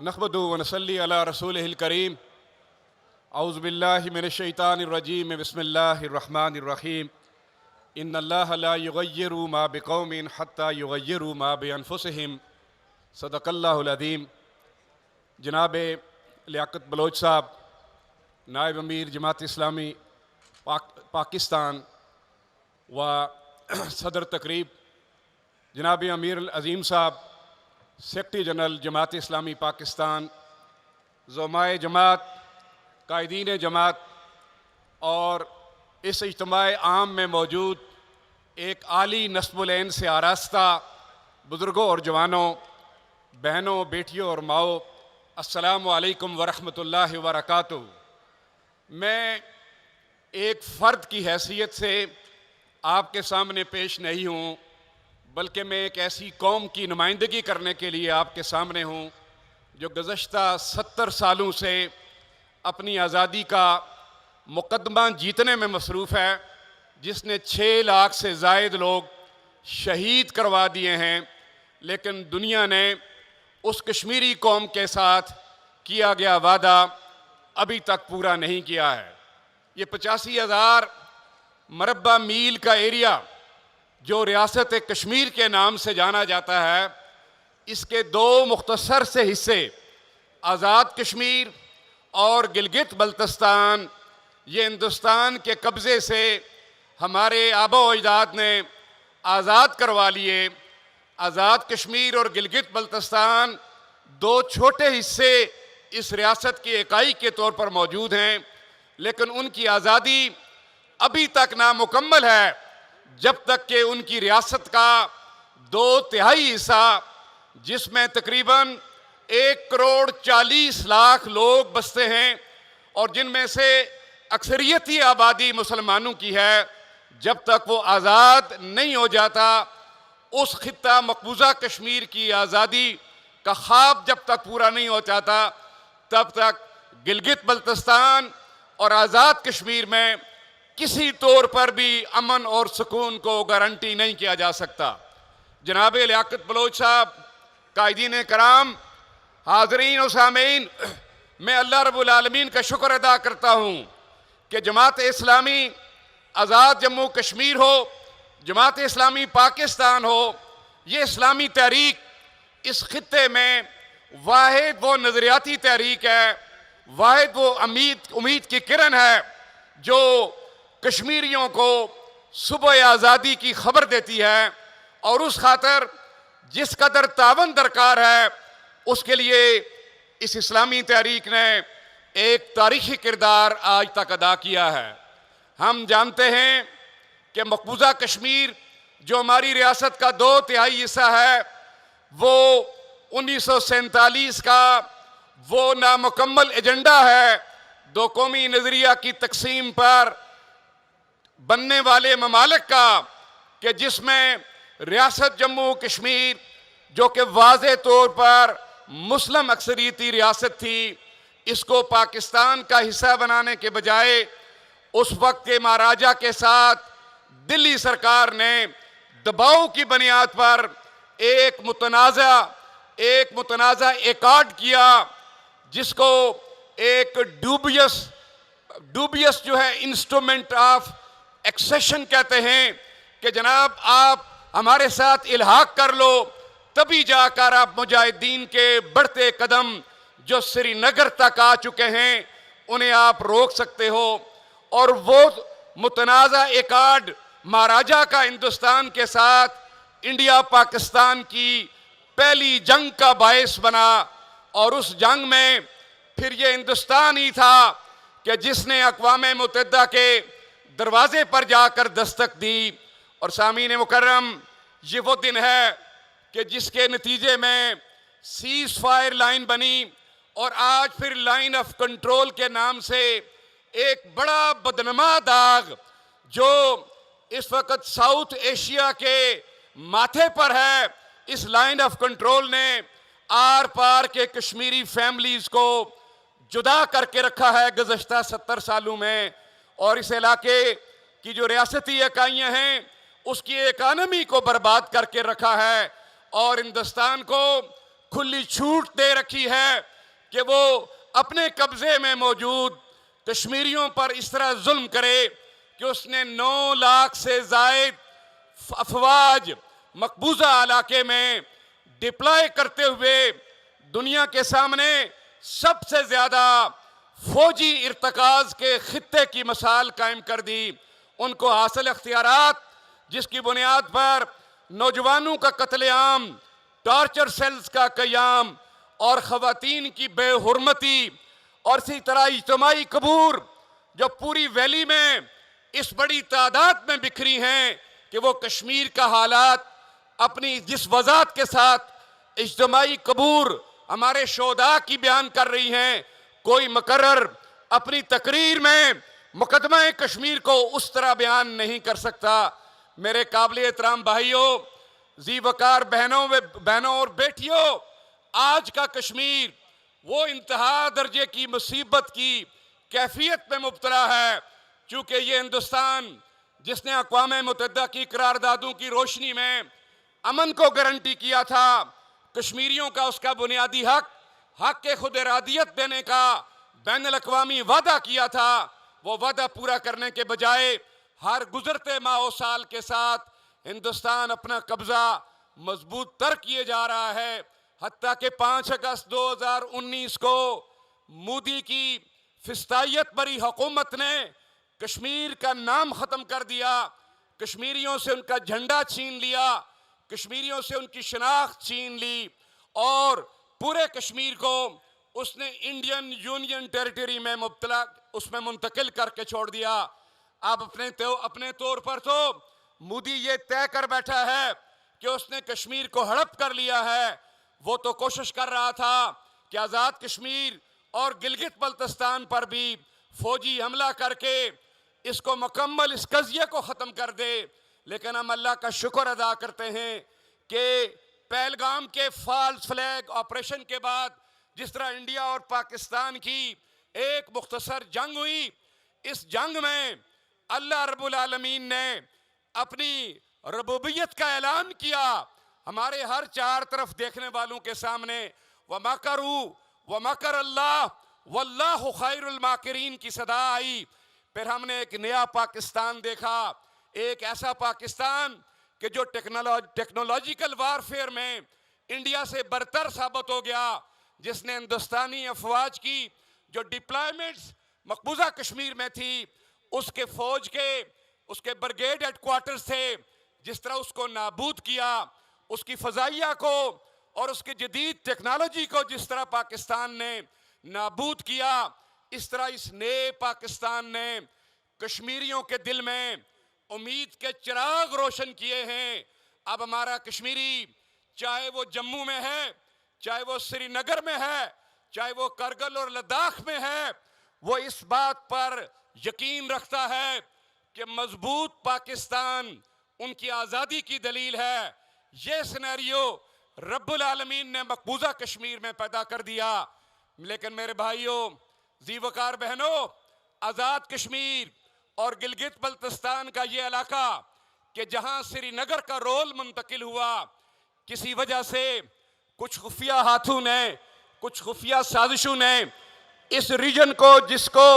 नहमदु व नसल्ली अला रसूलिहिल करीम। औज़ु बिल्लाहि मिनश शैतानिर रजीम। बिस्मिल्लाहिर रहमानिर रहीम। इन्नल्लाहा ला युग़य्यिरु मा बिक़ौमिन हत्ता युग़य्यिरु मा बिअन्फुसिहिम। सदक़ल्लाहुल अज़ीम। जनाब लियाकत बलोच साहब, नायब अमीर जमात इस्लामी पाकिस्तान व सदर तकरीब, जनाब अमीर अज़ीम साहब, सेक्रेटरी जनरल जमात इस्लामी पाकिस्तान, ज़ुमाए जमात, कायदीन जमात और इस इज्तिमाए आम में मौजूद एक आली नस्बुल-ऐन से आरास्ता बुज़ुर्गों और जवानों, बहनों, बेटियों और माओ, अस्सलामु अलैकुम वरहमतुल्लाहि वबरकातुहू। मैं एक फ़र्द की हैसियत से आपके सामने पेश नहीं हूँ, बल्कि मैं एक ऐसी कौम की नुमाइंदगी करने के लिए आपके सामने हूँ जो गुज़श्ता 70 सालों से अपनी आज़ादी का मुक़दमा जीतने में मसरूफ़ है, जिसने 6 लाख से ज़ायद लोग शहीद करवा दिए हैं, लेकिन दुनिया ने उस कश्मीरी कौम के साथ किया गया वादा अभी तक पूरा नहीं किया है। ये 85,000 मरबा मील का एरिया जो रियासत कश्मीर के नाम से जाना जाता है, इसके 2 मुख्तसर से हिस्से आज़ाद कश्मीर और गिलगित बल्तिस्तान, ये हिंदुस्तान के कब्ज़े से हमारे आबा अजदाद ने आज़ाद करवा लिए। आज़ाद कश्मीर और गिलगित बल्तिस्तान 2 छोटे हिस्से इस रियासत की इकाई के तौर पर मौजूद हैं, लेकिन उनकी आज़ादी अभी तक नामुकम्मल है जब तक कि उनकी रियासत का 2/3 हिस्सा, जिसमें तकरीबन 1,40,00,000 लोग बसते हैं और जिनमें से अक्सरियती आबादी मुसलमानों की है, जब तक वो आज़ाद नहीं हो जाता, उस खित्ता मकबूजा कश्मीर की आज़ादी का ख्वाब जब तक पूरा नहीं हो जाता, तब तक गिलगित बल्तिस्तान और आज़ाद कश्मीर में किसी तौर पर भी अमन और सुकून को गारंटी नहीं किया जा सकता। जनाब लियाकत बलोच साहब, कायदीन कराम, हाज़रीन और सामीन, मैं अल्लाह रब्बुल आलमीन का शुक्र अदा करता हूँ कि जमात इस्लामी आज़ाद जम्मू कश्मीर हो, जमात इस्लामी पाकिस्तान हो, ये इस्लामी तहरीक इस खित्ते में वाहिद वो नज़रियाती तहरीक है, वाहिद वो उम्मीद की किरण है जो कश्मीरियों को सुबह आज़ादी की खबर देती है। और उस खातर जिस कदर तावन दरकार है, उसके लिए इस इस्लामी तहरीक ने एक तारीख़ी किरदार आज तक अदा किया है। हम जानते हैं कि मकबूजा कश्मीर जो हमारी रियासत का 2/3 हिस्सा है, वो 1947 का वो नामुकम्मल एजेंडा है 2 कौमी नज़रिया की तकसीम पर बनने वाले ममालिक का, कि जिसमें रियासत जम्मू कश्मीर जो कि वाज़े तौर पर मुस्लिम अक्सरियती रियासत थी, इसको पाकिस्तान का हिस्सा बनाने के बजाय उस वक्त के महाराजा के साथ दिल्ली सरकार ने दबाव की बुनियाद पर एक मुतनाज़ा एकॉर्ड किया, जिसको एक डूबियस जो है इंस्ट्रूमेंट ऑफ एक्सेशन कहते हैं, कि जनाब आप हमारे साथ इल्हाक कर लो, तभी जाकर आप मुजाहिदीन के बढ़ते कदम जो श्रीनगर तक आ चुके हैं उन्हें आप रोक सकते हो। और वो मुतनाज़ा एकॉर्ड महाराजा का हिंदुस्तान के साथ इंडिया पाकिस्तान की पहली जंग का बायस बना। और उस जंग में फिर ये हिंदुस्तान ही था कि जिसने अक़वाम मुत्तहिदा के दरवाजे पर जाकर दस्तक दी। और सामीन मुकर्रम, ये वो दिन है कि जिसके नतीजे में सीज़ फायर लाइन बनी और आज फिर लाइन ऑफ कंट्रोल के नाम से एक बड़ा बदनमा दाग जो इस वक्त साउथ एशिया के माथे पर है, इस लाइन ऑफ कंट्रोल ने आर पार के कश्मीरी फैमिलीज़ को जुदा करके रखा है गुज़श्ता 70 सालों में। और इस इलाके की जो रियासती इकाइयाँ हैं उसकी इकानमी को बर्बाद करके रखा है और हिंदुस्तान को खुली छूट दे रखी है कि वो अपने कब्जे में मौजूद कश्मीरियों पर इस तरह जुल्म करे कि उसने 9 लाख से जायद अफवाज मकबूजा इलाके में डिप्लॉय करते हुए दुनिया के सामने सबसे ज्यादा फौजी इर्तकाज के खित्ते की मिसाल कायम कर दी। उनको हासिल अख्तियारात जिसकी बुनियाद पर नौजवानों का कत्लेआम, टॉर्चर सेल्स का कयाम और ख़वातीन की बेहुरमती और इसी तरह इज्तिमाई कबूर जो पूरी वैली में इस बड़ी तादाद में बिखरी हैं कि वो कश्मीर का हालात अपनी जिस वजाहत के साथ इज्तिमाई कबूर हमारे शोधा की बयान कर रही हैं, कोई मुकर्रर अपनी तकरीर में मुकदमा कश्मीर को उस तरह बयान नहीं कर सकता। मेरे काबिल एहतराम भाइयों, जी वकार बहनों और बेटियों, आज का कश्मीर वो इंतहा दर्जे की मुसीबत की कैफियत में मुब्तला है। चूंकि ये हिंदुस्तान जिसने अक़वाम मुत्तहिदा की करारदादों की रोशनी में अमन को गारंटी किया था, कश्मीरियों का उसका बुनियादी हक के खुद इरादियत देने का बैनुल अक़वामी वादा किया था, वो वादा पूरा करने के बजाय हर गुजरते माह साल के साथ हिंदुस्तान अपना कब्जा मजबूत तर किए जा रहा है। हत्ता के 5 अगस्त 2019 को मोदी की फिस्तायत भरी हुकूमत ने कश्मीर का नाम खत्म कर दिया, कश्मीरियों से उनका झंडा छीन लिया, कश्मीरियों से उनकी शनाख्त छीन ली और पूरे कश्मीर को उसने इंडियन यूनियन टेरिटरी में उसमें मुंतकिल करके छोड़ दिया। अब अपने तौर पर तो मोदी ये तय कर बैठा है कि उसने कश्मीर को हड़प कर लिया है। वो तो कोशिश कर रहा था कि आज़ाद कश्मीर और गिलगित बल्तिस्तान पर भी फौजी हमला करके इसको मुकम्मल इस कज़िये को ख़त्म कर दे, लेकिन हम अल्लाह का शुक्र अदा करते हैं कि पहलगाम के फॉल्स फ्लैग ऑपरेशन के बाद जिस तरह इंडिया और पाकिस्तान की एक मुख्तसर जंग हुई, इस जंग में अल्लाह रब्बुल आलमीन ने अपनी रबूबियत का ऐलान किया हमारे हर चार तरफ देखने वालों के सामने। व मकरू व मकर अल्लाह वल्लाहु खैरुल माकिरीन की सदा आई। फिर हमने एक नया पाकिस्तान देखा, एक ऐसा पाकिस्तान कि जो टेक्नोलॉजिकल वारफेयर में इंडिया से बरतर साबित हो गया, जिसने हिंदुस्तानी अफवाज की जो डिप्लॉयमेंट्स मकबूजा कश्मीर में थी, उसके फौज के उसके ब्रिगेड हेडक्वार्टर्स थे, जिस तरह उसको नाबूद किया, उसकी फजाइया को और उसकी जदीद टेक्नोलॉजी को जिस तरह पाकिस्तान ने नाबूद किया, इस तरह इस नए पाकिस्तान ने कश्मीरियों के दिल में उम्मीद के चिराग रोशन किए हैं। अब हमारा कश्मीरी, चाहे वो जम्मू में है, चाहे वो श्रीनगर में है, चाहे वो करगिल और लद्दाख में है, वो इस बात पर यकीन रखता है कि मजबूत पाकिस्तान उनकी आज़ादी की दलील है। ये सिनेरियो रब्बुल आलमीन ने मकबूजा कश्मीर में पैदा कर दिया। लेकिन मेरे भाइयों, जीवकार बहनों, आज़ाद कश्मीर और गिलगित बल्तिस्तान का ये इलाका कि जहां श्रीनगर का रोल मुंतकिल हुआ, किसी वजह से कुछ खुफिया हाथों ने, कुछ खुफिया साजिशों ने इस रीजन को, जिसको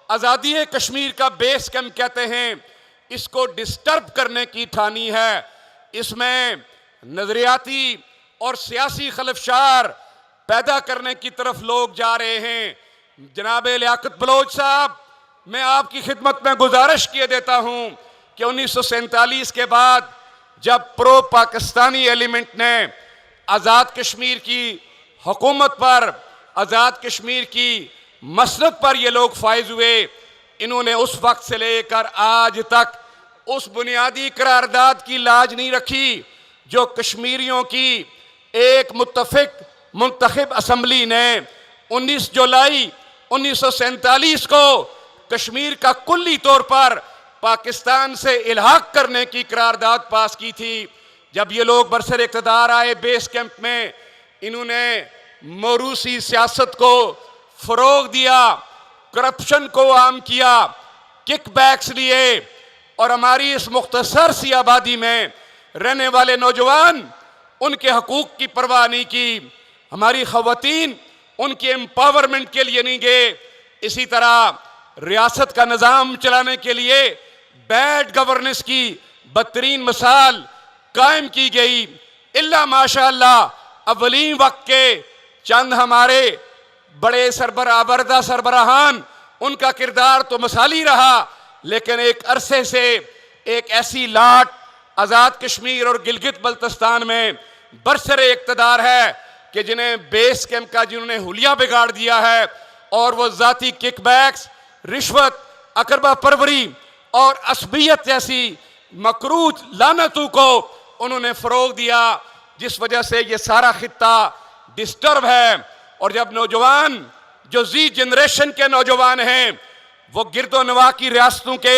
आज़ादी कश्मीर का बेस कैंप कहते हैं, इसको डिस्टर्ब करने की ठानी है। इसमें नजरियाती और सियासी खलफशार पैदा करने की तरफ लोग जा रहे हैं। जनाब लियाकत बलोच साहब, मैं आपकी खिदमत में गुजारिश किए देता हूं कि 1947 के बाद जब प्रो पाकिस्तानी एलिमेंट ने आज़ाद कश्मीर की हुकूमत पर, आज़ाद कश्मीर की मसरत पर ये लोग फायज हुए, इन्होंने उस वक्त से लेकर आज तक उस बुनियादी करारदाद की लाज नहीं रखी जो कश्मीरियों की एक मुत्तफिक मुंतखब असम्बली ने 19 जुलाई 1947 को कश्मीर का कुल्ली तौर पर पाकिस्तान से इल्हाक करने की करारदाद पास की थी। जब ये लोग बरसर इक़्तिदार आए बेस कैंप में, इन्होंने मौरूसी सियासत को फ़रोग दिया, करप्शन को आम किया, किकबैक्स लिए और हमारी इस मुख्तसर सी आबादी में रहने वाले नौजवान उनके हकूक़ की परवाह नहीं की। हमारी ख़वातीन उनके एम्पावरमेंट के लिए नहीं गए। इसी तरह रियासत का निज़ाम चलाने के लिए बैड गवर्नेंस की बदतरीन मिसाल कायम की गई। इल्ला माशाअल्लाह अव्वलीन वक्त के चंद हमारे बड़े सरबराह सरबराहान, उनका किरदार तो मिसाली रहा, लेकिन एक अरसे से एक ऐसी लाट आज़ाद कश्मीर और गिलगित बल्तिस्तान में बरसरे इक़्तिदार है कि जिन्हें बेस कैंप का जिन्होंने हुलिया बिगाड़ दिया है, और वो ज़ाती किकबैक्स, रिश्वत, अकरबा परवरी और असबियत जैसी मकरूज लानतों को उन्होंने फ़रोग दिया, जिस वजह से ये सारा खित्ता डिस्टर्ब है। और जब नौजवान जो जी जनरेशन के नौजवान हैं वो गिरदो नवा की रियासतों के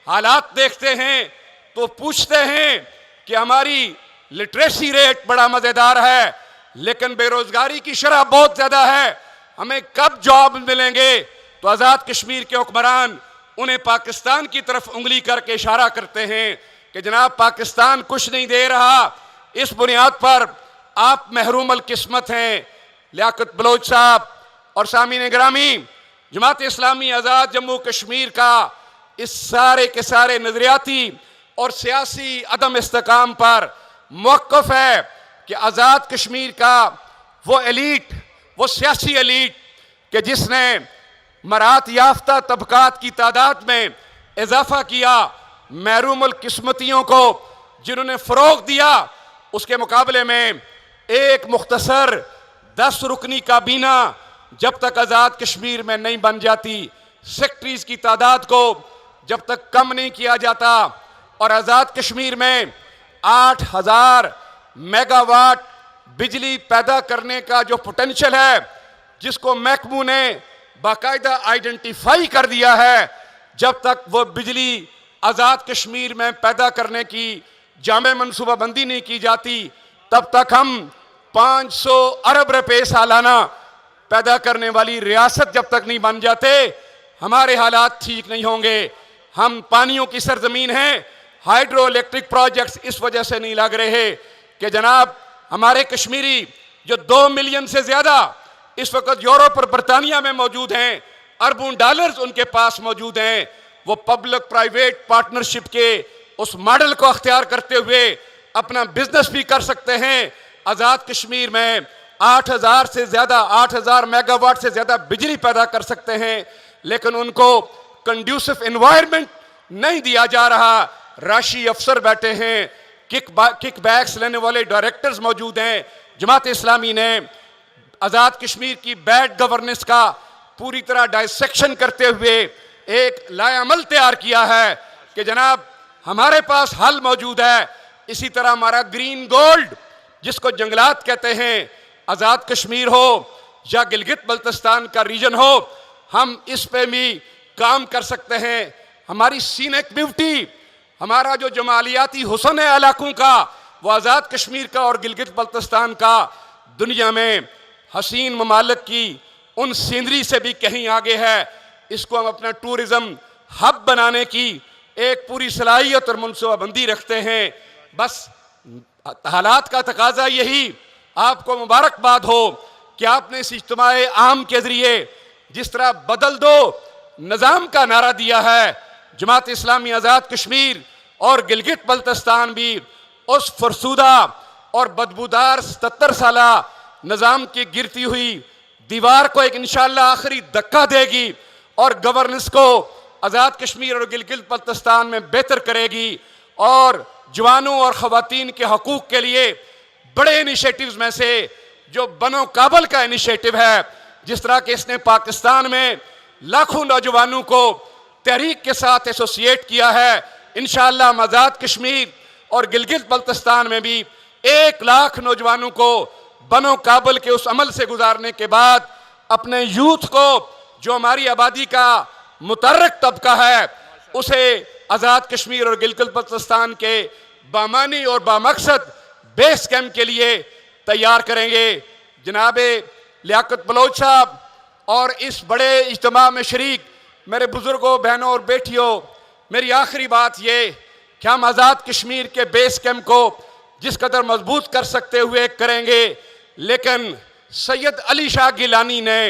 हालात देखते हैं तो पूछते हैं कि हमारी लिटरेसी रेट बड़ा मज़ेदार है, लेकिन बेरोज़गारी की शरह बहुत ज़्यादा है, हमें कब जॉब मिलेंगे? तो आज़ाद कश्मीर के हुक्मरान उन्हें पाकिस्तान की तरफ उंगली करके इशारा करते हैं कि जनाब पाकिस्तान कुछ नहीं दे रहा, इस बुनियाद पर आप महरूम अल किस्मत हैं। लियाकत बलोच साहब और सामीन ग्रामी, जमात इस्लामी आज़ाद जम्मू कश्मीर का इस सारे के सारे नज़रियाती और सियासी अदम इस्तेकाम पर मौक़िफ़ है कि आज़ाद कश्मीर का वो एलीट, वो सियासी एलीट कि जिसने मरात याफ्ता तबकात की तादाद में इजाफा किया, महरूम किस्मतियों को जिन्होंने फ़रोग दिया, उसके मुकाबले में एक मुख्तसर 10 रुकनी काबीना जब तक आज़ाद कश्मीर में नहीं बन जाती, सेक्रेटरीज की तादाद को जब तक कम नहीं किया जाता, और आज़ाद कश्मीर में 8000 मेगावाट बिजली पैदा करने का जो पोटेंशियल है, जिसको महकमू ने बाकायदा आइडेंटिफाई कर दिया है, जब तक वो बिजली आज़ाद कश्मीर में पैदा करने की जामे मनसूबाबंदी नहीं की जाती, तब तक हम 500 अरब रुपए सालाना पैदा करने वाली रियासत जब तक नहीं बन जाते, हमारे हालात ठीक नहीं होंगे। हम पानियों की सरजमीन हैं, हाइड्रो इलेक्ट्रिक प्रोजेक्ट्स इस वजह से नहीं लग रहे कि जनाब हमारे कश्मीरी जो 2 मिलियन से ज़्यादा इस वक्त यूरोप और बरतानिया में मौजूद हैं, अरबों डॉलर्स उनके पास मौजूद हैं, वो पब्लिक प्राइवेट पार्टनरशिप के उस मॉडल को अख्तियार करते हुए अपना बिजनेस भी कर सकते हैं। आज़ाद कश्मीर में 8000 से ज़्यादा 8000 मेगावाट से ज़्यादा बिजली पैदा कर सकते हैं, लेकिन उनको कंड्यूसिव एनवायरनमेंट नहीं दिया जा रहा। राशि अफसर बैठे हैं, किक बैक्स लेने वाले डायरेक्टर्स मौजूद हैं। जमात इस्लामी ने आज़ाद कश्मीर की बैड गवर्नेंस का पूरी तरह डायसेक्शन करते हुए एक लाएअमल तैयार किया है कि जनाब हमारे पास हल मौजूद है। इसी तरह हमारा ग्रीन गोल्ड, जिसको जंगलात कहते हैं, आज़ाद कश्मीर हो या गिलगित बल्तिस्तान का रीजन हो, हम इस पे भी काम कर सकते हैं। हमारी सीनिक ब्यूटी, हमारा जो जमालियाती हुस्न है इलाकों का, वो आज़ाद कश्मीर का और गिलगित बल्तिस्तान का दुनिया में हसीन ममालिक की उन सीनरी से भी कहीं आगे है। इसको हम अपना टूरिज़्म हब बनाने की एक पूरी सलाहियत और मनसूबाबंदी रखते हैं। बस हालात का तकाजा यही, आपको मुबारकबाद हो कि आपने इस इज्तिमाए आम के ज़रिए जिस तरह बदल दो निज़ाम का नारा दिया है, जमात इस्लामी आज़ाद कश्मीर और गिलगित बल्तिस्तान भी उस फरसूदा और बदबूदार 77 साला निज़ाम की गिरती हुई दीवार को एक इंशाअल्लाह आखिरी धक्का देगी और गवर्नेंस को आज़ाद कश्मीर और गिलगित बल्तिस्तान में बेहतर करेगी। और जवानों और ख़वातीन के हकूक़ के लिए बड़े इनिशिएटिव्स में से जो बनो काबल का इनिशिएटिव है, जिस तरह के इसने पाकिस्तान में लाखों नौजवानों को तहरीक के साथ एसोसिएट किया है, इंशाअल्लाह हम आज़ाद कश्मीर और गिलगित बल्तिस्तान में भी 1 लाख नौजवानों को बनो काबल के उस अमल से गुजारने के बाद अपने यूथ को, जो हमारी आबादी का मुतर्रक तबका है, उसे आज़ाद कश्मीर और गिलगित बल्तिस्तान के बामानी और बामकसद बेस कैंप के लिए तैयार करेंगे। जनाब लियाकत बलोच साहब और इस बड़े इज्तिमा में शरीक मेरे बुजुर्गों, बहनों और बेटियों, मेरी आखिरी बात ये कि हम आज़ाद कश्मीर के बेस कैंप को जिस कदर मजबूत कर सकते हुए करेंगे, लेकिन सैयद अली शाह गिलानी ने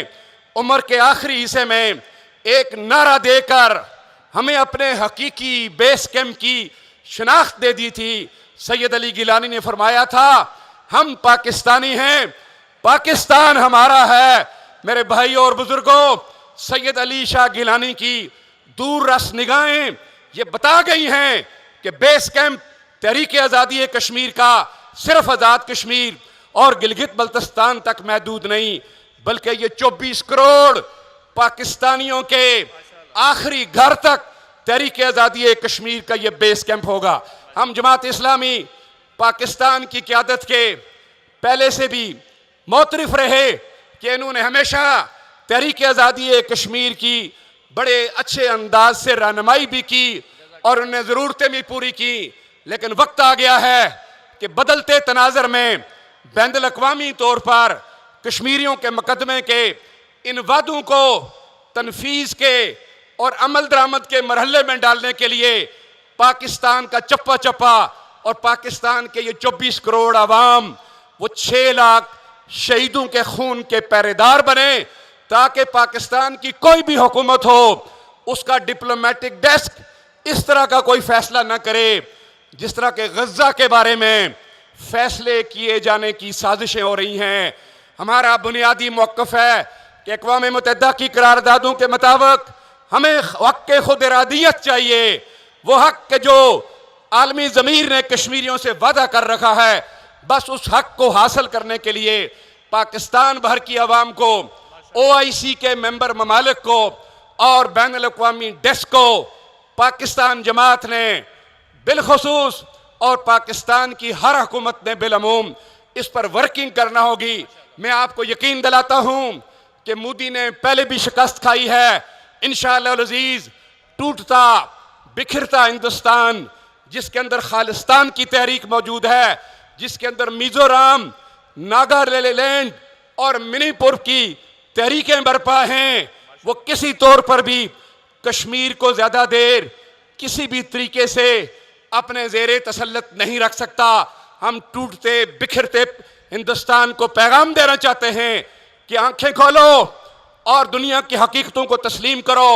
उम्र के आखिरी हिस्से में एक नारा देकर हमें अपने हकीकी बेस कैंप की शनाख्त दे दी थी। सैयद अली गिलानी ने फरमाया था, हम पाकिस्तानी हैं, पाकिस्तान हमारा है। मेरे भाइयों और बुजुर्गों, सैयद अली शाह गिलानी की दूर रस निगाहें ये बता गई हैं कि बेस कैंप तहरीक आज़ादी कश्मीर का सिर्फ आज़ाद कश्मीर और गिलगित बल्तिस्तान तक महदूद नहीं, बल्कि ये 24 करोड़ पाकिस्तानियों के आखिरी घर तक तहरीक आज़ादी कश्मीर का ये बेस कैंप होगा। हम जमात इस्लामी पाकिस्तान की क़यादत के पहले से भी मोतरफ रहे कि इन्होंने हमेशा तहरीक आज़ादी कश्मीर की बड़े अच्छे अंदाज से रहनुमाई भी की और उन्हें ज़रूरतें भी पूरी की। लेकिन वक्त आ गया है कि बदलते तनाज़र में बैनुल अक़वामी तौर पर कश्मीरियों के मुकदमे के इन वादों को तनफीज़ के और अमल दरामद के मरहले में डालने के लिए पाकिस्तान का चप्पा चप्पा और पाकिस्तान के ये 24 करोड़ आवाम वो 6 लाख शहीदों के खून के पहरेदार बने, ताकि पाकिस्तान की कोई भी हुकूमत हो उसका डिप्लोमेटिक डेस्क इस तरह का कोई फैसला न करे जिस तरह के गज़ा के बारे में फैसले किए जाने की साजिशें हो रही हैं। हमारा बुनियादी मौक़िफ़ है कि अक़वाम मुत्तहिदा की करारदादों के मुताबिक हमें हक़ खुद इरादियत चाहिए, वो हक़ के जो आलमी ज़मीर ने कश्मीरियों से वादा कर रखा है। बस उस हक़ को हासिल करने के लिए पाकिस्तान भर की आवाम को, OIC के मेंबर ममालिक को और बैनुल अक़वामी डेस्क को पाकिस्तान जमात ने बिलखुसूस और पाकिस्तान की हर हुकूमत ने बिलअमूम इस पर वर्किंग करना होगी। मैं आपको यकीन दिलाता हूँ कि मोदी ने पहले भी शिकस्त खाई है। इंशाअल्लाह अज़ीज़ टूटता बिखरता हिंदुस्तान जिसके अंदर खालिस्तान की तहरीक मौजूद है, जिसके अंदर मिजोरम, नागालैंड और मणिपुर की तहरीकें बरपा हैं, वो किसी तौर पर भी कश्मीर को ज़्यादा देर किसी भी तरीके से अपने ज़ेरे तसल्लुत नहीं रख सकता। हम टूटते बिखरते हिंदुस्तान को पैगाम देना चाहते हैं कि आंखें खोलो और दुनिया की हकीकतों को तस्लीम करो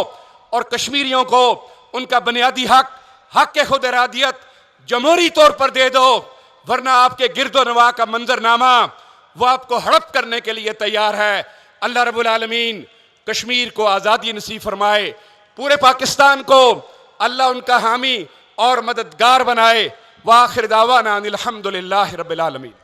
और कश्मीरियों को उनका बुनियादी हक, हक़ खुद इरादियत जमहूरी तौर पर दे दो, वरना आपके गिरदो नवा का मंजरनामा वो आपको हड़प करने के लिए तैयार है। अल्लाह रब्बुल आलमीन कश्मीर को आज़ादी नसीब फरमाए, पूरे पाकिस्तान को अल्लाह उनका हामी और मददगार बनाए। व आखिर दावाना अनिल हम्दुलिल्लाहि रब्बिल आलमीन।